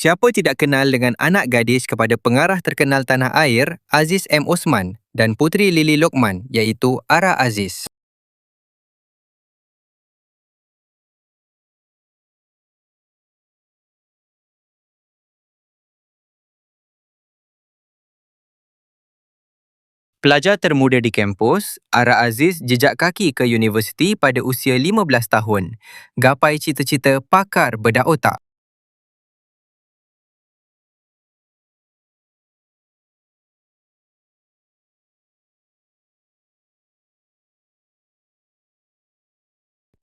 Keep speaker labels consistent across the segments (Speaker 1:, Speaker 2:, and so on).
Speaker 1: Siapa tidak kenal dengan anak gadis kepada pengarah terkenal tanah air Aziz M. Osman dan Puteri Lily Lokman iaitu Ara Aziz. Pelajar termuda di kampus, Ara Aziz jejak kaki ke universiti pada usia 15 tahun. Gapai cita-cita pakar bedah otak.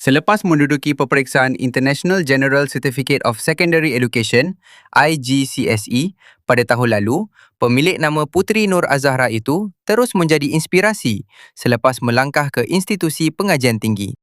Speaker 1: Selepas menduduki peperiksaan International General Certificate of Secondary Education (IGCSE) pada tahun lalu, pemilik nama Puteri Nur Azahra itu terus menjadi inspirasi selepas melangkah ke institusi pengajian tinggi.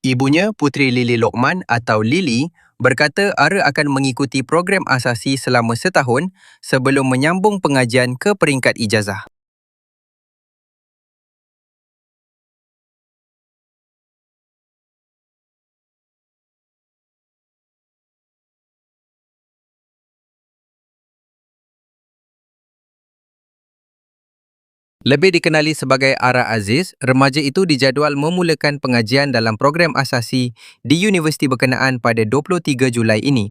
Speaker 1: Ibunya, Puteri Lily Lokman atau Lily, berkata Ara akan mengikuti program asasi selama setahun sebelum menyambung pengajian ke peringkat ijazah. Lebih dikenali sebagai Ara Aziz, remaja itu dijadual memulakan pengajian dalam program asasi di universiti berkenaan pada 23 Julai ini.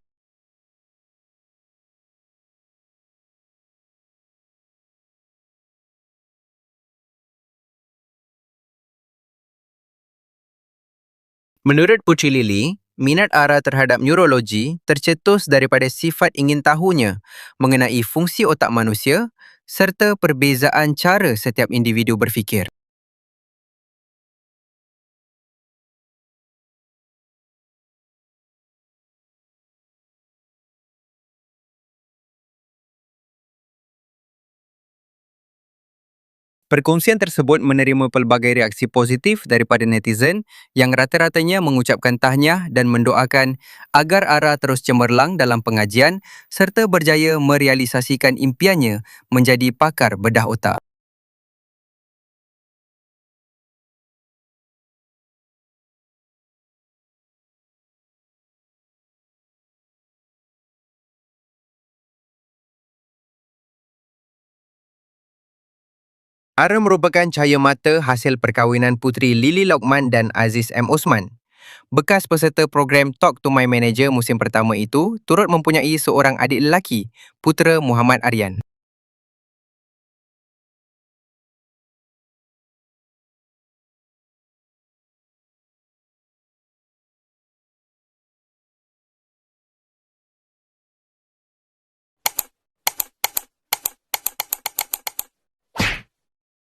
Speaker 1: Menurut Puteri Lily, minat Ara terhadap neurologi tercetus daripada sifat ingin tahunya mengenai fungsi otak manusia serta perbezaan cara setiap individu berfikir. Perkongsian tersebut menerima pelbagai reaksi positif daripada netizen yang rata-ratanya mengucapkan tahniah dan mendoakan agar Ara terus cemerlang dalam pengajian serta berjaya merealisasikan impiannya menjadi pakar bedah otak. Ara merupakan cahaya mata hasil perkahwinan Puteri Lily Lokman dan Aziz M. Osman. Bekas peserta program Talk to My Manager musim pertama itu turut mempunyai seorang adik lelaki, putera Muhammad Aryan.